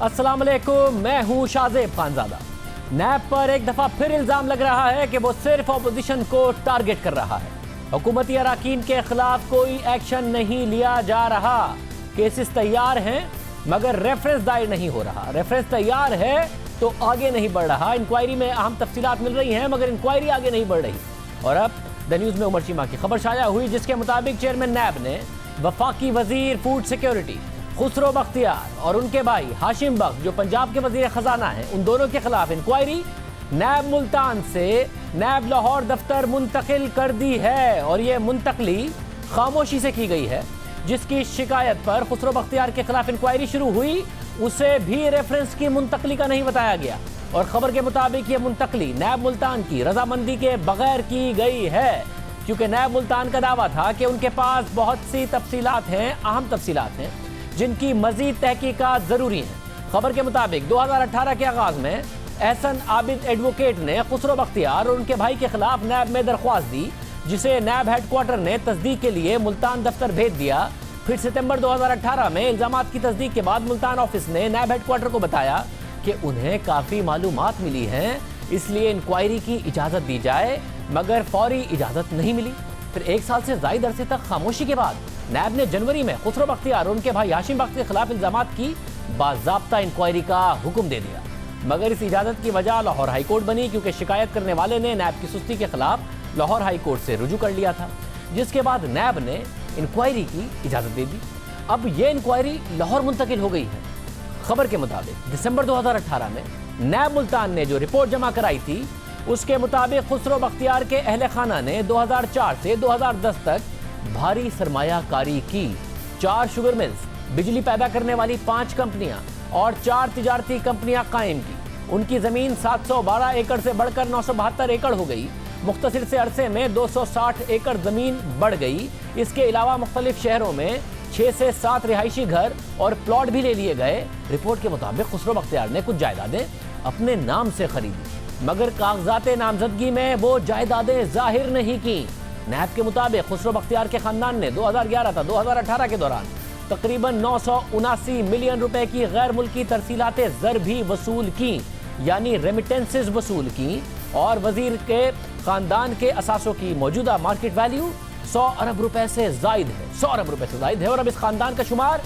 अस्सलाम वालेकुम, मैं हूं शाहजेब खानजादा। नैब पर एक दफा फिर इल्जाम लग रहा है कि वो सिर्फ ऑपोजिशन को टारगेट कर रहा है। हुकूमती अराकीन के खिलाफ कोई एक्शन नहीं लिया जा रहा। केसेस तैयार हैं मगर रेफरेंस दायर नहीं हो रहा। रेफरेंस तैयार है तो आगे नहीं बढ़ रहा। इंक्वायरी में अहम तफसीलात मिल रही हैं मगर इंक्वायरी आगे नहीं बढ़ रही। और अब द न्यूज़ में उमर चीमा की खबर शाया हुई जिसके मुताबिक चेयरमैन नैब ने वफाकी वजीर फूड सिक्योरिटी खुसरो बख्तियार और उनके भाई हाशिम बख्श जो पंजाब के वजीर खजाना हैं, उन दोनों के खिलाफ इंक्वायरी नैब मुल्तान से नैब लाहौर दफ्तर मुंतकिल कर दी है। और ये मुंतकली खामोशी से की गई है। जिसकी शिकायत पर खुसरो बख्तियार के खिलाफ इंक्वायरी शुरू हुई उसे भी रेफरेंस की मुंतकली का नहीं बताया गया। और खबर के मुताबिक ये मुंतकली नैब मुल्तान की रजामंदी के बगैर की गई है, क्योंकि नैब मुल्तान का दावा था कि उनके पास बहुत सी तफसीलात हैं, अहम तफसीलात हैं जिनकी मजीद तहकीकात जरूरी है। खबर के मुताबिक 2018 के आगाज में एहसन आबिद एडवोकेट ने खुसरो बख्तियार और उनके भाई के खिलाफ नैब में दरख्वास्त दी, जिसे नैब हेडक्वार्टर ने तस्दीक के लिए मुल्तान दफ्तर भेज दिया। फिर सितंबर 2018 में इल्जामात की तस्दीक के बाद मुल्तान ऑफिस ने नैब हेडक्वार्टर को बताया कि उन्हें काफ़ी मालूमात मिली हैं, इसलिए इंक्वायरी की इजाज़त दी जाए, मगर फौरी इजाज़त नहीं मिली। फिर एक साल से ज़ायद अरसे तक खामोशी के बाद नैब ने जनवरी में खुसरो बख्तियार और उनके भाई हाशिम बख्श के खिलाफ इल्जामात की बाज़ाब्ता इंक्वायरी का हुक्म दे दिया। मगर इस इजाज़त की वजह लाहौर हाई कोर्ट बनी, क्योंकि शिकायत करने वाले ने नैब की सुस्ती के खिलाफ लाहौर हाई कोर्ट से रुजू कर लिया था, जिसके बाद नैब ने इंक्वायरी की इजाज़त दे दी। अब ये इंक्वायरी लाहौर मुंतकिल हो गई है। खबर के मुताबिक दिसंबर 2018 में नैब मुल्तान ने जो रिपोर्ट जमा कराई थी उसके मुताबिक खुसरो बख्तियार के अहले खाना ने 2004 से 2010 तक भारी सरमायाकारी की। 4 शुगर मिल्स, बिजली पैदा करने वाली 5 कंपनियां और 4 तिजारती कंपनियां कायम की। उनकी जमीन 712 एकड़ से बढ़कर 972 एकड़ हो गई। मुख्तसर से अरसे में 260 एकड़ जमीन बढ़ गई। इसके अलावा मुख्तलिफ शहरों में 6 से 7 रिहायशी घर और प्लॉट भी ले लिए गए। रिपोर्ट के मुताबिक खुसरो बख्तियार ने कुछ जायदादें अपने नाम से खरीदी, मगर कागजात नामजदगी में वो जायदादें जाहिर नहीं की। नैब के मुताबिक खुसरो बख्तियार के खानदान ने 2011 था 2018 के दौरान तकरीबन 979 मिलियन रुपए की गैर मुल्की तरसीलाते ज़र भी वसूल की, यानी रेमिटेंसेस वसूल की। और वजीर के खानदान के असासों की मौजूदा मार्केट वैल्यू 100 अरब रुपए से जायद है, 100 अरब रुपए से जायद है। और अब इस खानदान का शुमार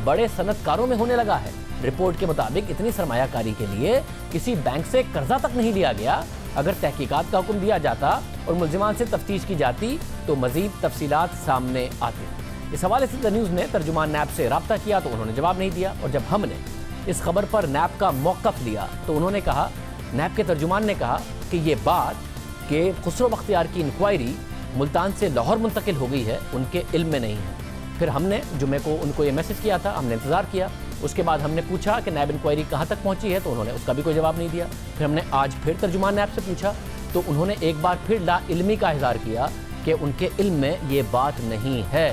बड़े सनतकारों में होने लगा है। रिपोर्ट के मुताबिक इतनी सरमायाकारी के लिए किसी बैंक से कर्जा तक नहीं लिया गया। अगर तहकीकात का हुक्म दिया जाता और मुल्जिमान से तफ्तीश की जाती तो मजीद तफसीलात सामने आती। इस हवाले से द न्यूज़ ने तर्जुमान नैब से रब्ता किया तो उन्होंने जवाब नहीं दिया। और जब हमने इस खबर पर नैब का मौक़िफ़ लिया तो उन्होंने कहा, नैब के तर्जुमान ने कहा कि ये बात कि खुसरो बख्तियार की इंक्वायरी मुल्तान से लाहौर मुंतकिल हो गई है उनके इल्म में नहीं है। फिर हमने जुमे को उनको ये मैसेज किया था, हमने इंतज़ार किया। उसके बाद हमने पूछा कि नैब इंक्वायरी कहाँ तक पहुँची है तो उन्होंने उसका भी कोई जवाब नहीं दिया। फिर हमने आज फिर तर्जुमान नैब से पूछा तो उन्होंने एक बार फिर ला इल्मी का इज़हार किया कि उनके इल्म में ये बात नहीं है।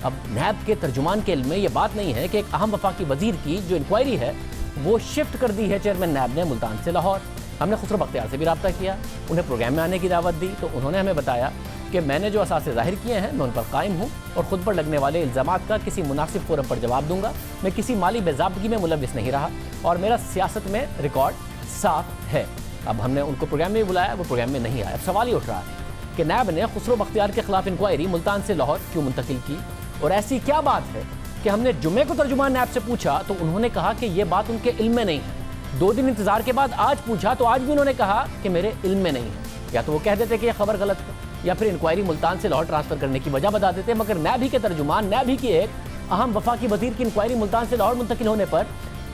अब नैब के तर्जुमान के इल्म में ये बात नहीं है कि एक अहम वफाकी वजीर की जो इंक्वायरी है वो शिफ्ट कर दी है चेयरमैन नैब ने मुल्तान से लाहौर। हमने खुसरो बख्तियार से भी रब्ता किया, उन्हें प्रोग्राम में आने की दावत दी तो उन्होंने हमें बताया कि मैंने जो असासे ज़ाहिर किए हैं मैं उन पर कायम हूँ और ख़ुद पर लगने वाले इल्ज़ामात का किसी मुनासिब फोरम पर जवाब दूंगा। मैं किसी माली बेज़ाब्तगी में मुलव्विस नहीं रहा और मेरा सियासत में रिकॉर्ड साफ है। अब हमने उनको प्रोग्राम में बुलाया, वो प्रोग्राम में नहीं आया। अब सवाल ही उठ रहा है कि नैब ने खुसरो बख्तियार के खिलाफ इंक्वायरी मुल्तान से लाहौर क्यों मुंतकिल की, और ऐसी क्या बात है कि हमने जुमे को तर्जुमान नैब से पूछा तो उन्होंने कहा कि ये बात उनके इल्म में नहीं है। 2 दिन इंतजार के बाद आज पूछा तो आज भी उन्होंने कहा कि मेरे इल्म में नहीं है। या तो वो कह देते कि यह खबर गलत है या फिर इंक्वायरी मुल्तान से लाहौर ट्रांसफर करने की वजह बता देते। मगर नैब ही के तर्जुमान, नैब ही की एक अहम वफाकी वजीर की इंक्वायरी मुल्तान से लाहौर मुंतकिल होने पर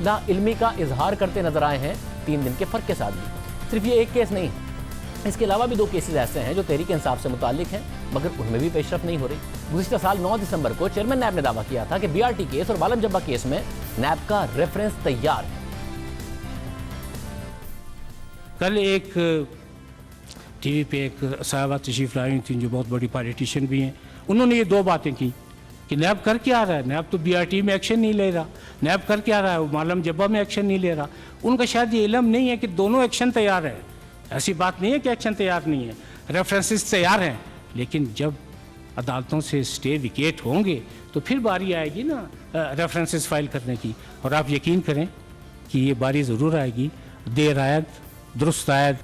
ला इल्मी का इजहार करते नजर आए हैं 3 दिन के फ़र्क के साथ भी। सिर्फ ये एक केस नहीं, इसके अलावा भी 2 केसेस ऐसे हैं जो तहरीक इंसाफ से मुताल्लिक हैं मगर उनमें भी पेशरफ नहीं हो रही। गुज़िश्ता साल 9 दिसंबर को चेयरमैन नैब ने दावा किया था कि BRT केस और बालम जब्बा केस में नैब का रेफरेंस तैयार है। कल एक टीवी पे एक साहबा तशरीफ लाई थी जो बहुत बड़ी पॉलिटिशियन भी हैं। उन्होंने ये 2 बातें की कि नैब कर क्या रहा है, नैब तो BRT में एक्शन नहीं ले रहा, नैब कर क्या रहा है, मालम जब्बा में एक्शन नहीं ले रहा। उनका शायद ये इल्म नहीं है कि दोनों एक्शन तैयार है। ऐसी बात नहीं है कि एक्शन तैयार नहीं है, रेफरेंसेस तैयार हैं, लेकिन जब अदालतों से स्टे विकेट होंगे तो फिर बारी आएगी ना रेफरेंसेस फाइल करने की। और आप यकीन करें कि ये बारी ज़रूर आएगी, देर आयद दुरुस्त आयद।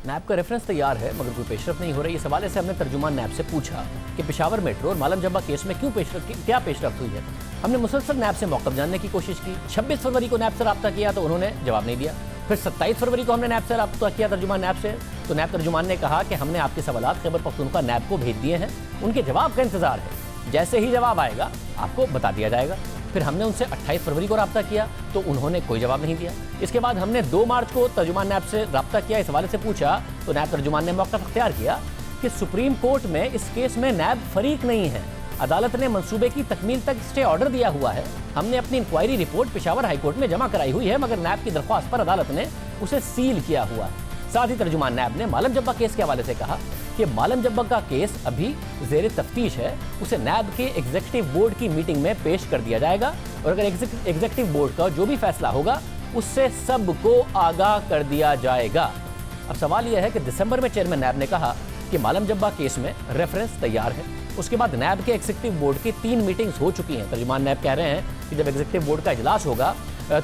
नैब का रेफरेंस तैयार है मगर कोई पेशरफ नहीं हो रही। इस हवाले से हमने तर्जुमान नैब से पूछा कि पेशावर मेट्रो और मालम जब्बा केस में क्या पेशरफ हुई है। हमने मुसलसल नैब से मौक़िफ़ जानने की कोशिश की। 26 फरवरी को नैब से रब्ता किया तो उन्होंने जवाब नहीं दिया। फिर 27 फरवरी को हमने नैब से रब्ता किया तर्जुमान नैब से, तो नैब तर्जुमान ने कहा कि हमने आपके सवालात खैबर पख्तूनख्वा नैब को भेज दिए हैं, उनके जवाब का इंतजार है, जैसे ही जवाब आएगा आपको बता दिया जाएगा। फिर हमने उनसे 28 फरवरी को रब्ता किया तो उन्होंने कोई जवाब नहीं दिया। इसके बाद हमने 2 मार्च को तर्जुमान नैब से रब्ता किया, इस हवाले से पूछा तो नैब तर्जुमान ने मौक़िफ़ अख्तियार किया कि सुप्रीम कोर्ट में इस केस में नैब फरीक नहीं है। अदालत ने मंसूबे की तकमील तक स्टे ऑर्डर दिया हुआ है। हमने अपनी inquiry report Peshawar high court में जमा कराई हुई है मगर नैब की दरख्वास्त पर अदालत ने उसे सील किया हुआ है। साथ ही तर्जुमान नैब ने मालम जब्बा केस के हवाले से कहा कि मालम जब्बा का केस अभी ज़ेर तफ्तीश है, उसे नैब के एग्जीक्यूटिव बोर्ड की मीटिंग में पेश कर दिया जाएगा और अगर एग्जीक्यूटिव बोर्ड का जो भी फैसला होगा उससे सबको आगाह कर दिया जाएगा। अब सवाल यह है कि दिसंबर में चेयरमैन नैब ने कहा कि मालम जब्बा केस में रेफरेंस तैयार है। उसके बाद नैब के एग्जीक्यूटिव बोर्ड की 3 मीटिंग्स हो चुकी हैं। तर्जुमान नैब कह रहे हैं कि जब एग्जीक्यूटिव बोर्ड का इजलास होगा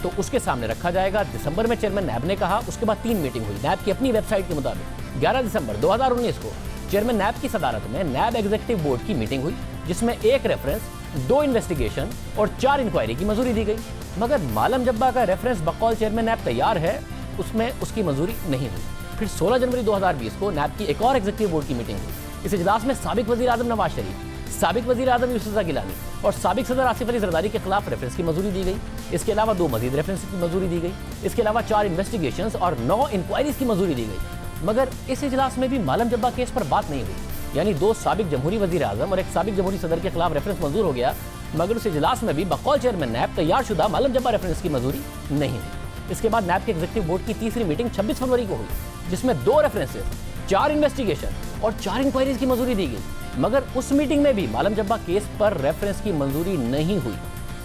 तो उसके सामने रखा जाएगा। दिसंबर में चेयरमैन नैब ने कहा, उसके बाद 3 मीटिंग हुई। नैब की अपनी वेबसाइट के मुताबिक 11 दिसंबर 2019 को चेयरमैन नैब की सदारत में नैब एग्जीक्यूटिव बोर्ड की मीटिंग हुई जिसमें 1 रेफरेंस, 2 इन्वेस्टिगेशन और 4 इंक्वायरी की मंजूरी दी गई। मगर मालम जब्बा का रेफरेंस बकौल चेयरमैन नैब तैयार है, उसमें उसकी मंजूरी नहीं हुई। फिर 16 जनवरी 2020 को नैब की एक और एग्जीक्यूटिव बोर्ड की मीटिंग हुई। इस इजलास में साबिक वज़ीर आज़म नवाज शरीफ, साबिक वज़ीर आज़म यूसुफ रज़ा गिलानी और साबिक सदर आसिफ अली ज़रदारी के खिलाफ रेफरेंस की मंजूरी दी गई। इसके अलावा 2 मजीद रेफरेंस की मंजूरी दी गई। इसके अलावा 4 इन्वेस्टिगेशंस और 9 इंक्वायरीज की मंजूरी दी गई। मगर इस इजलास में भी मालम जब्बा केस पर बात नहीं हुई, यानी 2 साबिक जमहूरी वज़ीर आज़म और 1 साबिक जमहूरी सदर के खिलाफ रेफरेंस मंजूर हो गया, मगर उस इजलास में भी बकौल चेयरमैन नैब तैयारशुदा मालम जब्बा रेफरेंस की मंजूरी नहीं हुई। इसके बाद नैब के एग्जीक्यूटिव बोर्ड की तीसरी मीटिंग 26 फरवरी को हुई जिसमें 2 रेफरेंसेस, 4 इन्वेस्टिगेशन और 4 इंक्वायरीज की मंजूरी दी गई, मगर उस मीटिंग में भी मालम जब्बा केस पर रेफरेंस की मंजूरी नहीं हुई।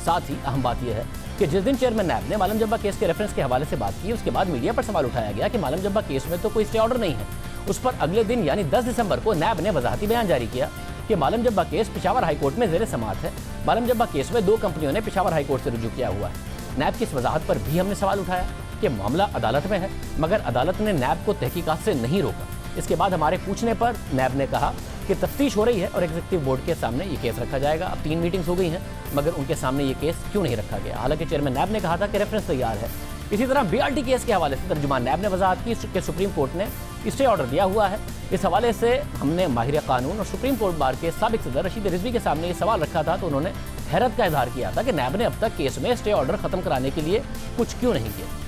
साथ ही अहम बात यह है कि जिस दिन चेयरमैन नैब ने मालम जब्बा केस के रेफरेंस के हवाले से बात की, उसके बाद मीडिया पर सवाल उठाया गया कि मालम जब्बा केस में तो कोई स्टे ऑर्डर नहीं है। उस पर अगले दिन यानी 10 दिसंबर को नैब ने वजाहती बयान जारी किया कि मालम जब्बा केस पेशावर हाई कोर्ट में ज़ेर समाअत है। मालम जब्बा केस में 2 कंपनियों ने पेशावर हाई कोर्ट से रुजू किया हुआ है। नैब की इस वजाहत पर भी हमने सवाल उठाया कि मामला अदालत में है, मगर अदालत ने नैब को तहकीकात से नहीं रोका। इसके बाद हमारे पूछने पर नैब ने कहा कि तफ्तीश हो रही है और एग्जीक्यूटिव बोर्ड के सामने ये केस रखा जाएगा। अब 3 मीटिंग्स हो गई हैं मगर उनके सामने ये केस क्यों नहीं रखा गया। हालांकि चेयरमैन नैब ने कहा था कि रेफरेंस तैयार है। इसी तरह BRT केस के हवाले से तर्जुमान नैब ने वजाहत की कि सुप्रीम कोर्ट ने स्टे ऑर्डर दिया हुआ है। इस हवाले से हमने माहिर कानून और सुप्रीम कोर्ट बार के साबिक सदर रशीद रिजवी के सामने ये सवाल रखा था तो उन्होंने हैरत का इजहार किया था कि नैब ने अब तक केस में स्टे ऑर्डर खत्म कराने के लिए कुछ क्यों नहीं किया।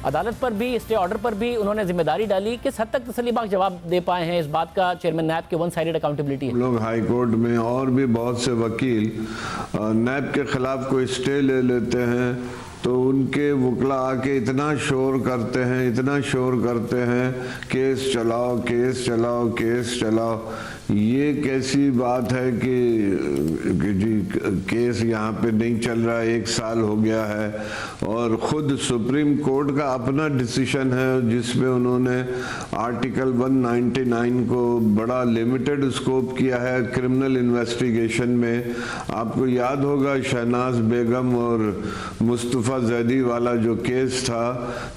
अदालत पर भी, स्टे ऑर्डर पर भी उन्होंने जिम्मेदारी डाली। किस हद तक तसल्लीबख्श जवाब दे पाए हैं इस बात का चेयरमैन नैब के 1 साइडेड अकाउंटेबिलिटी है? लोग हाई कोर्ट में और भी बहुत से वकील नैब के खिलाफ कोई स्टे ले लेते हैं तो उनके वकला आके इतना शोर करते हैं केस चलाओ, केस चलाओ, केस चलाओ। ये कैसी बात है कि जी केस यहाँ पे नहीं चल रहा है, 1 साल हो गया है और ख़ुद सुप्रीम कोर्ट का अपना डिसीजन है जिसमें उन्होंने आर्टिकल 199 को बड़ा लिमिटेड स्कोप किया है क्रिमिनल इन्वेस्टिगेशन में। आपको याद होगा शहनाज बेगम और मुस्तफ़ा जैदी वाला जो केस था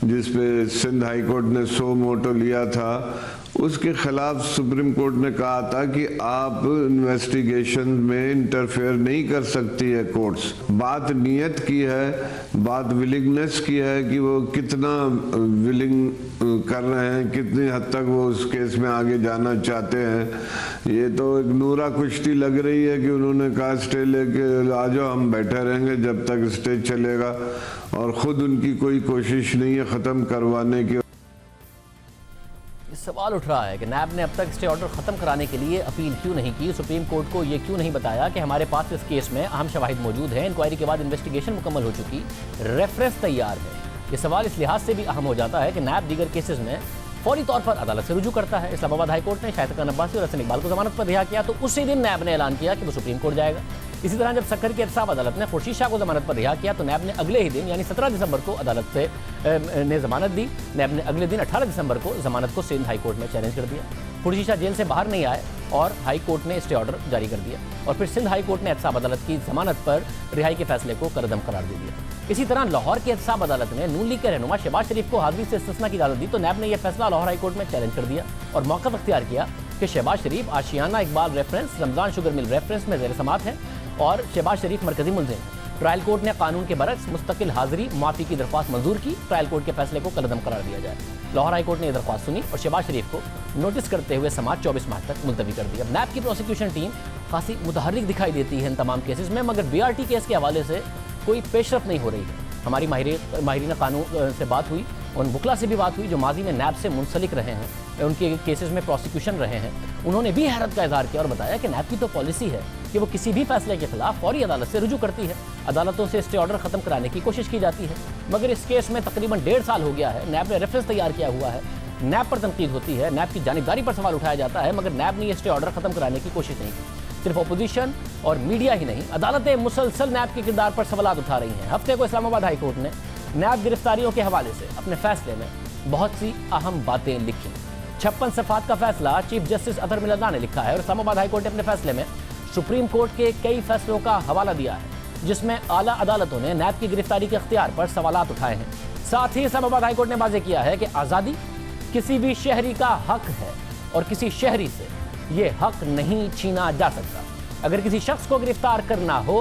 जिसपे सिंध हाई कोर्ट ने सो मोटो लिया था, उसके खिलाफ सुप्रीम कोर्ट ने कहा था कि आप इन्वेस्टिगेशन में इंटरफेयर नहीं कर सकती है कोर्ट्स। बात नियत की है, बात विलिंगनेस की है कि वो कितना विलिंग कर रहे हैं, कितनी हद तक वो उस केस में आगे जाना चाहते हैं। ये तो एक नूरा कुश्ती लग रही है कि उन्होंने कहा स्टे लेके आ जाओ, हम बैठे रहेंगे जब तक स्टे चलेगा और ख़ुद उनकी कोई कोशिश नहीं है ख़त्म करवाने की। सवाल उठ रहा है कि नैब ने अब तक स्टे ऑर्डर खत्म कराने के लिए अपील क्यों नहीं की, सुप्रीम कोर्ट को ये क्यों नहीं बताया कि हमारे पास इस केस में अहम शवाहिद मौजूद हैं, इंक्वायरी के बाद इन्वेस्टिगेशन मुकम्मल हो चुकी, रेफरेंस तैयार है। ये सवाल इस लिहाज से भी अहम हो जाता है कि नैब दीगर केसेस में फौरी तौर पर अदालत से रुजू करता है। इस्लामाबाद हाई कोर्ट ने शाहिद खान अब्बासी और हसन इकबाल को जमानत पर रिहा किया तो उसी दिन नैब ने ऐलान किया कि वो सुप्रीम कोर्ट जाएगा। इसी तरह जब सक्कर की एहतसाब अदालत ने खुर्शीद शाह को जमानत पर रिहा किया तो नैब ने अगले ही दिन यानी 17 दिसंबर को अदालत से ने जमानत दी। नैब ने अगले दिन 18 दिसंबर को जमानत को सिंध हाई कोर्ट में चैलेंज कर दिया। खुर्शीद शाह जेल से बाहर नहीं आए और हाई कोर्ट ने स्टे ऑर्डर जारी कर दिया और फिर सिंध हाई कोर्ट ने एहतसाब अदालत की जमानत पर रिहाई के फैसले को कलअदम करार दे दिया। इसी तरह लाहौर की एहतसाब अदालत ने नून लीग के रहनुमा शहबाज शरीफ को हाजिरी से इस्तिस्ना की इजाजत दी तो नैब ने यह फैसला लाहौर हाई कोर्ट में चैलेंज कर दिया और मौक़िफ़ अख्तियार किया कि Shahbaz Sharif Ashiana Iqbal reference, Ramzan sugar mill reference में ज़ेर समात है और शहबाज शरीफ मरकजी मुल्ज़िम है। ट्रायल कोर्ट ने कानून के बरक्स मुस्तकिल हाजिरी माफ़ी की दरख्वास्त मंजूर की। ट्रायल कोर्ट के फैसले को कलअदम करार दिया जाए। लाहौर हाई कोर्ट ने यह दरख्वास्त सुनी और शहबाज शरीफ को नोटिस करते हुए समात 24 मार्च तक मुलतवी कर दिया। नैब की प्रोसिक्यूशन टीम खासी मुतहर्रिक दिखाई देती है इन तमाम केसेस में, मगर BRT केस के हवाले से कोई पेशरफ नहीं हो रही है। हमारी माहिरीन कानून से बात हुई, उन वकला से भी बात हुई जो माजी में नैब से मुंसलिक रहे हैं, उनके केसेस में प्रोसिक्यूशन रहे हैं। उन्होंने भी हैरत का इजहार किया और बताया कि नैब की तो पॉलिसी है कि वो किसी भी फैसले के खिलाफ फौरी अदालत से रुजू करती है, अदालतों से स्टे ऑर्डर खत्म कराने की कोशिश की जाती है। मगर इस केस में तकरीबन 1.5 साल हो गया है, नैब ने रेफरेंस तैयार किया हुआ है, नैब पर तनकीद होती है, नैब की जानिबदारी पर सवाल उठाया जाता है, मगर नैब ने ये स्टे ऑर्डर खत्म कराने की कोशिश नहीं की। सिर्फ अपोजिशन और मीडिया ही नहीं, अदालतें मुसलसल नैब के किरदार पर सवाल उठा रही हैं। हफ्ते को इस्लामाबाद हाई कोर्ट ने नैब गिरफ्तारियों के हवाले से अपने फैसले में बहुत सी अहम बातें लिखी। 56 सफ़ात का फैसला चीफ जस्टिस अतर मिलदा ने लिखा है और इस्लामाबाद हाई कोर्ट ने अपने फैसले में सुप्रीम कोर्ट के कई फैसलों का हवाला दिया है, जिसमें आला अदालतों ने नैब की गिरफ्तारी के इख्तियार पर सवालात उठाए हैं। साथ ही इस्लामाबाद हाई कोर्ट ने वाज़ेह किया है कि आज़ादी किसी भी शहरी का हक है और किसी शहरी से ये हक नहीं छीना जा सकता। अगर किसी शख्स को गिरफ्तार करना हो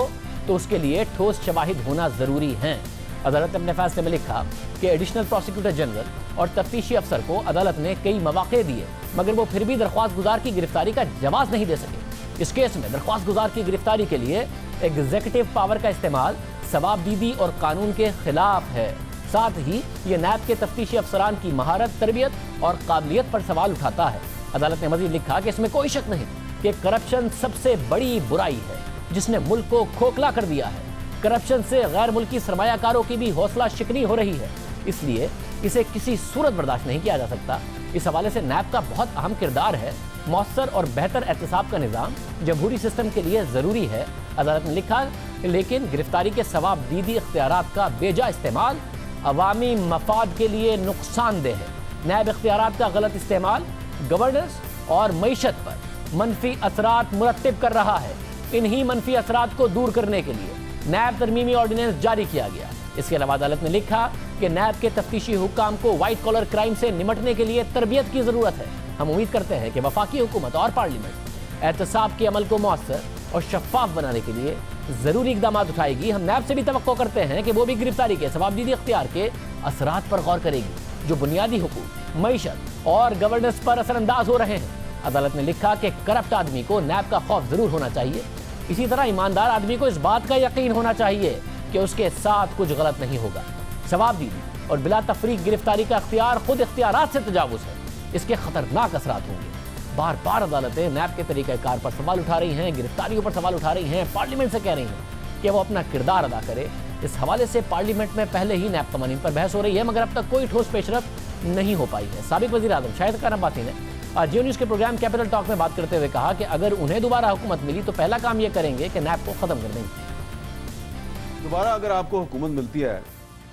तो उसके लिए ठोस शवाहिद होना ज़रूरी है। अदालत ने अपने फैसले में लिखा कि एडिशनल प्रोसिक्यूटर जनरल और तफ्तीशी अफसर को अदालत ने कई मौके दिए, मगर वो फिर भी दरख्वास्त गुजार की गिरफ्तारी का जवाब नहीं दे सके। इस केस में दरख्वास्त गुजार की गिरफ्तारी के लिए एग्जीक्यूटिव पावर का इस्तेमाल सवाबदीदी और कानून के खिलाफ है। साथ ही ये नैब के तफ्तीशी अफसरान की महारत, तरबियत और काबिलियत पर सवाल उठाता है। अदालत ने मजीद लिखा कि इसमें कोई शक नहीं कि करप्शन सबसे बड़ी बुराई है जिसने मुल्क को खोखला कर दिया है। करप्शन से गैर मुल्की सरमायाकारों की भी हौसला शिकनी हो रही है, इसलिए इसे किसी सूरत बर्दाश्त नहीं किया जा सकता। इस हवाले से नैब का बहुत अहम किरदार है। मौसर और बेहतर एहतसाब का निज़ाम जमहूरी सिस्टम के लिए ज़रूरी है। अदालत ने लिखा, लेकिन गिरफ्तारी के सवाबदीदी इख्तियारात का बेजा इस्तेमाल अवामी मफाद के लिए नुकसानदेह है। नैब इख्तियारात का गलत इस्तेमाल गवर्नेंस और मईशत पर मनफी असरात मुरतब कर रहा है। इन्हीं मनफी असरात को दूर करने के लिए नैब तरमीमी ऑर्डिनेंस जारी किया गया। इसके अलावा अदालत ने लिखा कि नैब के तफ्तीशी हुक्काम को वाइट कॉलर क्राइम से निपटने के लिए तरबियत की ज़रूरत है। हम उम्मीद करते हैं कि वफाकी हुकूमत और पार्लियामेंट एहतसाब के अमल को मौसर और शफाफ बनाने के लिए ज़रूरी इकदाम उठाएगी। हम नैब से भी तवक्को करते हैं कि वो भी गिरफ्तारी के सवाबदीदी इख्तियार के असरात पर गौर करेगी जो बुनियादी हुकूक, मईशत और गवर्नेंस पर असरअंदाज हो रहे हैं। अदालत ने लिखा कि करप्ट आदमी को नैब का खौफ ज़रूर होना चाहिए। इसी तरह ईमानदार आदमी को इस बात का यकीन होना चाहिए कि उसके साथ कुछ गलत नहीं होगा। सवाबदीदी और बिला तफरीक गिरफ्तारी का इख्तियार खुद इख्तियारात से तजावुज़ है। इसके खतरनाक असरात होंगे। बार बार अदालतें नैब के तरीक़ाकार पर सवाल उठा रही हैं, गिरफ्तारियों पर सवाल उठा रही हैं, पार्लियामेंट से कह रही हैं कि वो अपना किरदार अदा करे। इस हवाले से पार्लियामेंट में पहले ही नैब कवानीन पर बहस हो रही है, मगर अब तक कोई ठोस पेशरफ नहीं हो पाई है। साबिक वज़ीर आज़म शाहिद खान अब्बासी ने आज जियो न्यूज़ के प्रोग्राम कैपिटल टॉक में बात करते हुए कहा कि अगर उन्हें दोबारा हुकूमत मिली तो पहला काम ये करेंगे कि नैब को ख़त्म कर देंगे। दोबारा अगर आपको हुकूमत मिलती है,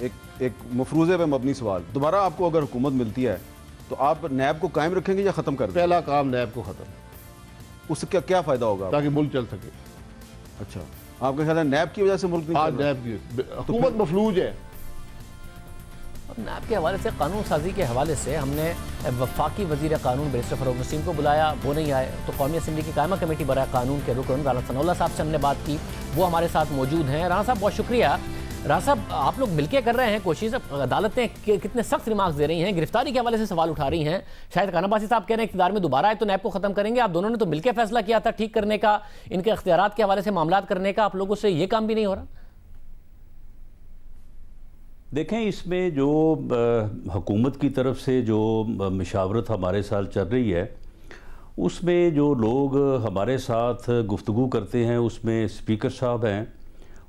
एक मफरूज़े पे मबनी सवाल, दोबारा आपको अगर हुकूमत मिलती है तो आप नैब को कायम रखेंगे या ख़त्म कर देंगे? पहला काम नैब को ख़त्म, उससे क्या फ़ायदा होगा ताकि मुल्क चल सके। अच्छा, आपका ख्याल है नैब की वजह से मुल्क नहीं आज चल रहा? नैब की हुकूमत मफलूज है। नैब के हवाले से कानून साजी के हवाले से हमने वफाकी वज़ीर कानून बैरिस्टर फ़रूख नसीम को बुलाया, वो नहीं आए। तो कौमी असम्बली की कायमा कमेटी बराए कानून के रुकन राना सनाउल्लाह साहब से हमने बात की, वो हमारे साथ मौजूद हैं। राना साहब बहुत शुक्रिया। राना साहब, आप लोग मिलकर कर रहे हैं कोशिश, अदालतें कितने सख्त रिमार्क्स दे रही हैं, गिरफ्तारी के हवाले से सवाल उठा रही हैं। शायद खान अब्बासी साहब कह रहे हैं इक़्तिदार में दोबारा आए तो नैब को ख़त्म करेंगे। आप दोनों ने तो मिलकर फैसला किया था ठीक करने का, इनके इख्तियारात के हवाले से मामलात करने का, आप लोगों से ये काम भी नहीं हो रहा? देखें, इसमें जो हुकूमत की तरफ से जो मशावरत हमारे साथ चल रही है, उसमें जो लोग हमारे साथ गुफ्तगू करते हैं, उसमें स्पीकर साहब हैं,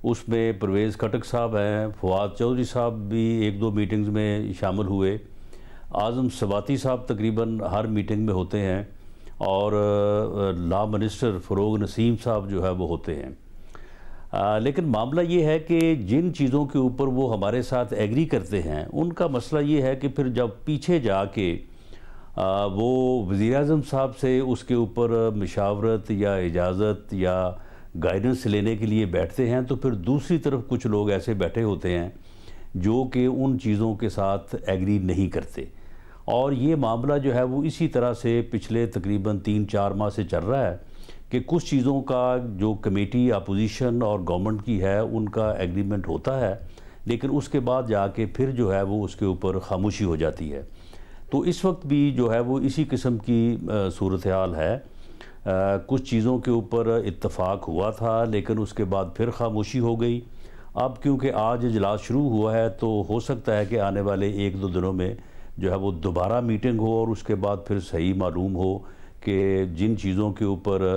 उसमें परवेज़ खटक साहब हैं, फवाद चौधरी साहब भी 1-2 मीटिंग्स में शामिल हुए, आज़म सवाती साहब तकरीबन हर मीटिंग में होते हैं, और लॉ मिनिस्टर फ़रूख नसीम साहब जो है वो होते हैं। लेकिन मामला ये है कि जिन चीज़ों के ऊपर वो हमारे साथ एग्री करते हैं, उनका मसला ये है कि फिर जब पीछे जाके वो वज़ीर-ए-आज़म साहब से उसके ऊपर मशावरत या इजाज़त या गाइडेंस लेने के लिए बैठते हैं, तो फिर दूसरी तरफ कुछ लोग ऐसे बैठे होते हैं जो कि उन चीज़ों के साथ एग्री नहीं करते। और ये मामला जो है वो इसी तरह से पिछले तकरीबन 3-4 माह से चल रहा है कि कुछ चीज़ों का जो कमेटी अपोजिशन और गवर्नमेंट की है उनका एग्रीमेंट होता है, लेकिन उसके बाद जाके फिर जो है वो उसके ऊपर खामोशी हो जाती है। तो इस वक्त भी जो है वो इसी किस्म की सूरत हाल है। कुछ चीज़ों के ऊपर इत्तफाक हुआ था लेकिन उसके बाद फिर खामोशी हो गई। अब क्योंकि आज इजलास शुरू हुआ है तो हो सकता है कि आने वाले 1-2 दिनों में जो है वो दोबारा मीटिंग हो और उसके बाद फिर सही मालूम हो कि जिन चीज़ों के ऊपर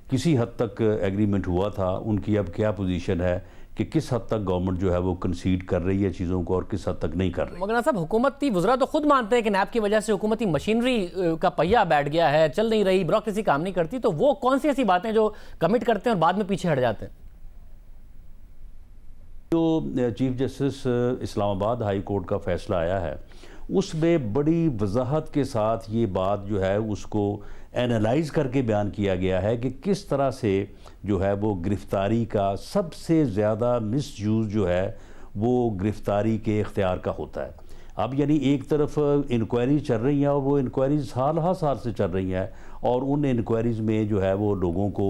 किसी हद तक एग्रीमेंट हुआ था उनकी अब क्या पोजीशन है, कि किस हद तक गवर्नमेंट जो है वो कंसीड कर रही है चीज़ों को और किस हद तक नहीं कर रही। मगर साहब, हुकूमती वज़रा तो खुद मानते हैं कि नैब की वजह से हुकूमती मशीनरी का पहिया बैठ गया है, चल नहीं रही, ब्यूरोक्रेसी काम नहीं करती, तो वो कौन सी ऐसी बातें जो कमिट करते हैं और बाद में पीछे हट जाते हैं? जो chief justice Islamabad high court का फैसला आया है उसमें बड़ी वजाहत के साथ ये बात जो है उसको एनालाइज करके बयान किया गया है कि किस तरह से जो है वो गिरफ़्तारी का सबसे ज़्यादा मिसयूज़ जो है वो गिरफ़्तारी के इख्तियार का होता है। अब यानी एक तरफ इंक्वायरी चल रही हैं और वो इंक्वायरीज साल से चल रही हैं और उन इंक्वायरीज़ में जो है वो लोगों को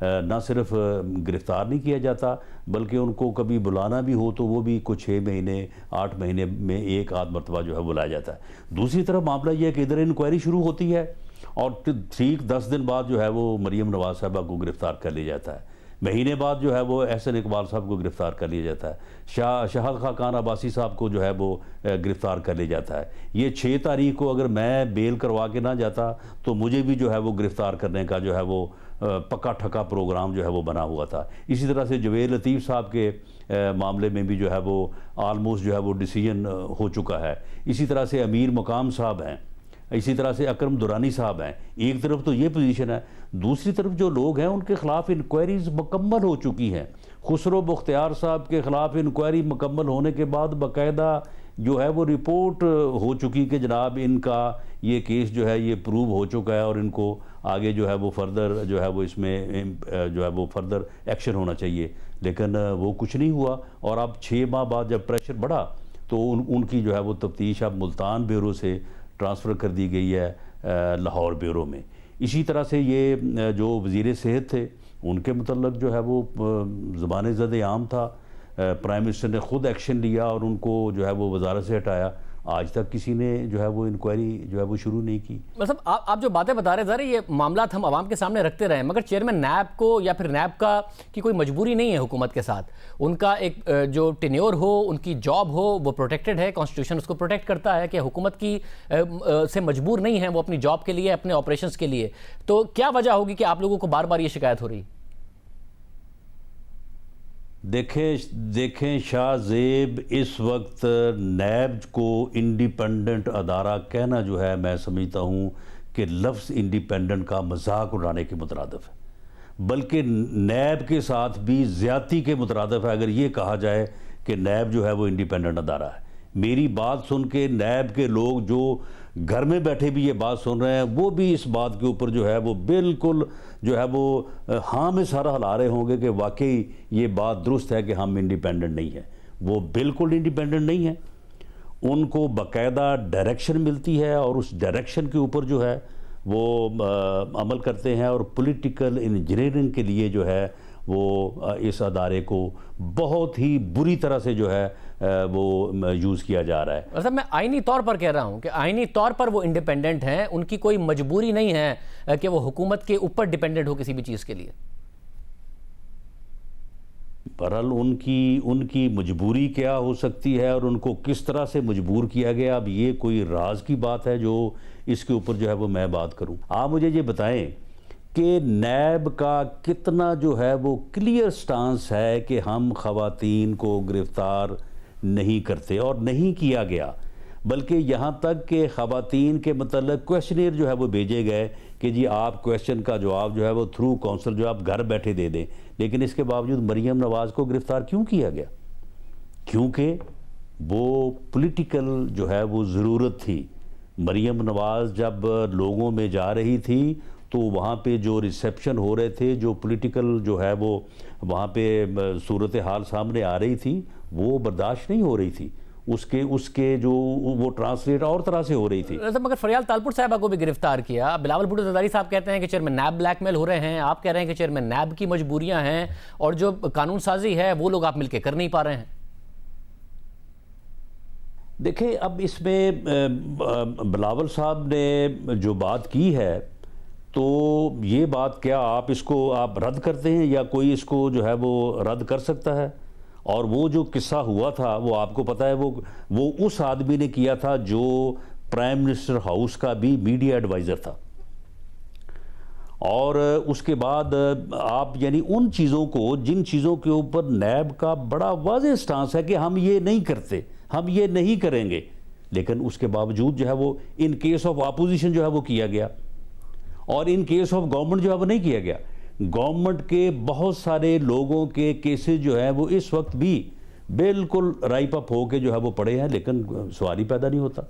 ना सिर्फ गिरफ़्तार नहीं किया जाता बल्कि उनको कभी बुलाना भी हो तो वो भी कुछ 6 महीने 8 महीने में एक आध मरतबा जो है बुलाया जाता है। दूसरी तरफ मामला ये है कि इधर इंक्वायरी शुरू होती है और ठीक 10 दिन बाद जो है वो मरीम नवाज़ साहबा को गिरफ़्तार कर लिया जाता है, महीने बाद जो है वो एहसन इकबाल साहब को गिरफ़्तार कर लिया जाता है, शाहद खान अब्बासी साहब को जो है वो गिरफ़्तार कर लिया जाता है। ये 6 तारीख को अगर मैं बेल करवा के ना जाता तो मुझे भी जो है वो गिरफ़्तार करने का जो है वो पक्का ठका प्रोग्राम जो है वो बना हुआ था। इसी तरह से जवेद लतीफ़ साहब के मामले में भी जो है वो आलमोस्ट जो है वो डिसीजन हो चुका है। इसी तरह से अमीर मकाम साहब हैं, इसी तरह से अकरम दुरानी साहब हैं। एक तरफ तो ये पोजीशन है, दूसरी तरफ जो लोग हैं उनके ख़िलाफ़ इंक्वायरीज़ मुकम्मल हो चुकी हैं। खुसरो बख्तियार साहब के ख़िलाफ़ इंक्वायरी मुकम्मल होने के बाद बाकायदा जो है वो रिपोर्ट हो चुकी कि जनाब इनका ये केस जो है ये प्रूव हो चुका है और इनको आगे जो है वो फर्दर जो है वो इसमें जो है वो फर्दर एक्शन होना चाहिए, लेकिन वो कुछ नहीं हुआ। और अब 6 माह बाद जब प्रेशर बढ़ा तो उनकी जो है वो तफ्तीश अब मुल्तान ब्यूरो से ट्रांसफ़र कर दी गई है लाहौर ब्यूरो में। इसी तरह से ये जो वज़ीर सेहत थे उनके मुतल्लक जो है वो ज़बान ज़द-ए-आम था, प्राइम मिनिस्टर ने ख़ुद एक्शन लिया और उनको जो है वो वज़ारत से हटाया। आज तक किसी ने जो है वो इंक्वायरी जो है वो शुरू नहीं की। मतलब आप जो बातें बता रहे ज़रा, ये मामला हम आवाम के सामने रखते रहे, मगर चेयरमैन नैब को या फिर नैब का की कोई मजबूरी नहीं है हुकूमत के साथ। उनका एक जो टेन्योर हो, उनकी जॉब हो, वो प्रोटेक्टेड है, कॉन्स्टिट्यूशन उसको प्रोटेक्ट करता है कि हुकूमत की से मजबूर नहीं है वो अपनी जॉब के लिए, अपने ऑपरेशंस के लिए। तो क्या वजह होगी कि आप लोगों को बार बार ये शिकायत हो रही? देखें शाह ज़ेब, इस वक्त नैब को इंडिपेंडेंट अदारा कहना जो है मैं समझता हूँ कि लफ्ज़ इंडिपेंडेंट का मजाक उड़ाने के मुतरादिफ है, बल्कि नैब के साथ भी ज़्यादती के मुतरादिफ है अगर ये कहा जाए कि नैब जो है वो इंडिपेंडेंट अदारा है। मेरी बात सुन के नैब के लोग जो घर में बैठे भी ये बात सुन रहे हैं वो भी इस बात के ऊपर जो है वो बिल्कुल जो है वो हाँ में सारा हिला रहे होंगे कि वाकई ये बात दुरुस्त है कि हम इंडिपेंडेंट नहीं है। वो बिल्कुल इंडिपेंडेंट नहीं है, उनको बाकायदा डायरेक्शन मिलती है और उस डायरेक्शन के ऊपर जो है वो अमल करते हैं और पॉलिटिकल इंजीनियरिंग के लिए जो है वो इस अदारे को बहुत ही बुरी तरह से जो है वो यूज़ किया जा रहा है। मतलब मैं आईनी तौर पर कह रहा हूं कि आईनी तौर पर वो इंडिपेंडेंट हैं, उनकी कोई मजबूरी नहीं है कि वो हुकूमत के ऊपर डिपेंडेंट हो किसी भी चीज़ के लिए। बहरहाल उनकी मजबूरी क्या हो सकती है और उनको किस तरह से मजबूर किया गया, अब ये कोई राज की बात है जो इसके ऊपर जो है वो मैं बात करूं। आप मुझे ये बताएं कि नैब का कितना जो है वो क्लियर स्टांस है कि हम ख़वातीन को गिरफ़्तार नहीं करते और नहीं किया गया, बल्कि यहाँ तक कि ख़वातीन के मतलब क्वेश्चनियर जो है वो भेजे गए कि जी आप क्वेश्चन का जवाब जो है वो थ्रू काउंसिल जो आप घर बैठे दे दें। लेकिन इसके बावजूद मरीम नवाज़ को गिरफ़्तार क्यों किया गया? क्योंकि वो पॉलिटिकल जो है वो ज़रूरत थी, मरियम नवाज़ जब लोगों में जा रही थी तो वहाँ पे जो रिसेप्शन हो रहे थे, जो पॉलिटिकल जो है वो वहाँ पे सूरत हाल सामने आ रही थी, वो बर्दाश्त नहीं हो रही थी। उसके जो वो ट्रांसलेट और तरह से हो रही थी। मगर फरियाल तालपुर साहबा को भी गिरफ्तार किया। बिलावल भुट्टो ज़रदारी साहब कहते हैं कि चेयरमैन नैब ब्लैकमेल हो रहे हैं, आप कह रहे हैं कि चेयरमैन नैब की मजबूरियां हैं और जो कानून साजी है वो लोग आप मिलकर कर नहीं पा रहे हैं। देखिए, अब इसमें बिलावल साहब ने जो बात की है, तो ये बात क्या आप रद्द करते हैं या कोई इसको जो है वो रद्द कर सकता है? और वो जो किस्सा हुआ था वो आपको पता है, वो उस आदमी ने किया था जो प्राइम मिनिस्टर हाउस का भी मीडिया एडवाइज़र था। और उसके बाद आप यानी उन चीज़ों को, जिन चीज़ों के ऊपर नैब का बड़ा वाज़ेह स्टांस है कि हम ये नहीं करते, हम ये नहीं करेंगे, लेकिन उसके बावजूद जो है वो इन केस ऑफ अपोजिशन जो है वो किया गया और इन केस ऑफ गवर्नमेंट जो है वो नहीं किया गया। गवर्नमेंट के बहुत सारे लोगों के केसेस जो है वो इस वक्त भी बिल्कुल राइप अप होके जो है वो पड़े हैं, लेकिन सवाल ही पैदा नहीं होता,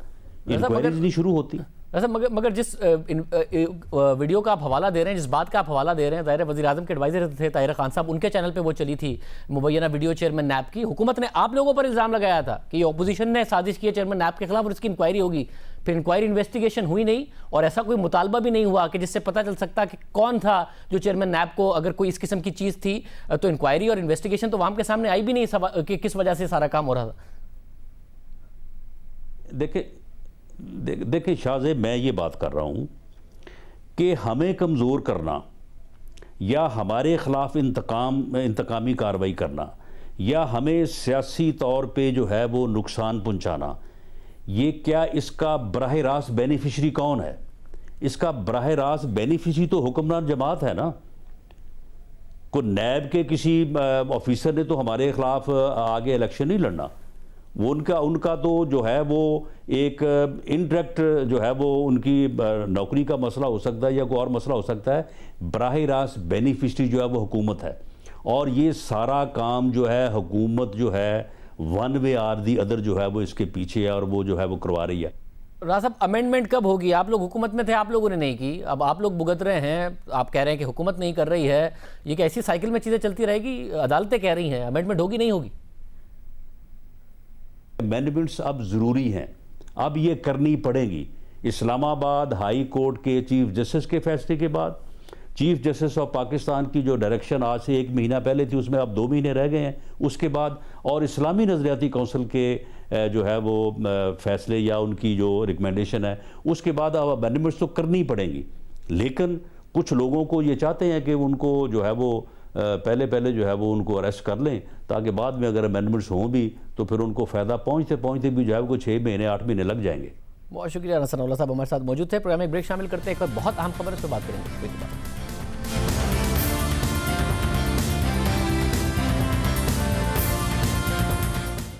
इंक्वायरीज नहीं शुरू होती। ऐसा मगर जिस वीडियो का आप हवाला दे रहे हैं, जिस बात का आप हवाला दे रहे हैं, ज़ाहिर वज़ीर आज़म के एडवाइज़र थे ताहिर खान साहब, उनके चैनल पे वो चली थी मुबैना वीडियो चेयरमैन नैब की। हुकूमत ने आप लोगों पर इल्ज़ाम लगाया था कि अपोजिशन ने साजिश की है चेयरमैन नैब के खिलाफ और इसकी इंक्वायरी होगी। फिर इंक्वायरी इन्वेस्टिगेशन हुई नहीं और ऐसा कोई मुतालबा भी नहीं हुआ कि जिससे पता चल सकता कि कौन था जो चेयरमैन नैब को, अगर कोई इस किस्म की चीज़ थी तो इंक्वायरी और इन्वेस्टिगेशन तो वहाँ के सामने आई भी नहीं कि किस वजह से सारा काम हो रहा था। देखिए शाहज़ेब, मैं ये बात कर रहा हूँ कि हमें कमज़ोर करना या हमारे ख़िलाफ़ इंतकामी कार्रवाई करना या हमें सियासी तौर पे जो है वो नुकसान पहुँचाना, ये क्या इसका बराह रास्त बेनिफिशरी कौन है? इसका बराह रास्त बेनिफिशरी तो हुक्मरान जमात है ना। को नैब के किसी ऑफिसर ने तो हमारे ख़िलाफ़ आगे इलेक्शन नहीं लड़ना। वो उनका तो जो है वो एक इनडायरेक्ट जो है वो उनकी नौकरी का मसला हो सकता है या कोई और मसला हो सकता है। बराह रास्त बेनिफिशरी जो है वो हुकूमत है और ये सारा काम जो है हुकूमत जो है one way or the other जो है वो इसके पीछे है और वो जो है वो करवा रही है। राजा साहब, अमेंडमेंट कब होगी? आप लोग हुकूमत में थे, आप लोगों ने नहीं की, अब आप लोग भुगत रहे हैं, आप कह रहे हैं कि हुकूमत नहीं कर रही है। ये क्या ऐसी साइकिल में चीज़ें चलती रहेगी? अदालतें कह रही हैं अमेंडमेंट होगी नहीं होगी? अमेंडमेंट्स अब ज़रूरी हैं, अब ये करनी पड़ेंगी। इस्लामाबाद हाई कोर्ट के चीफ जस्टिस के फैसले के बाद चीफ जस्टिस ऑफ पाकिस्तान की जो डायरेक्शन आज से 1 महीना पहले थी उसमें अब 2 महीने रह गए हैं, उसके बाद और इस्लामी नज़रियाती कौंसिल के जो है वो फैसले या उनकी जो रिकमेंडेशन है उसके बाद अब अमेंडमेंट्स तो करनी पड़ेंगी। लेकिन कुछ लोगों को ये चाहते हैं कि उनको जो है वो पहले जो है वो उनको अरेस्ट कर लें ताकि बाद में अगर अमेंडमेंट्स हों भी तो फिर उनको फ़ायदा पहुँचते भी जो है वो 6 महीने 8 महीने लग जाएंगे। बहुत शुक्रिया। रसनउल्लाह साहब हमारे साथ मौजूद थे। प्रोग्राम में ब्रेक शामिल करते हैं, एक बार बहुत अहम खबर है, इस पर बात करेंगे।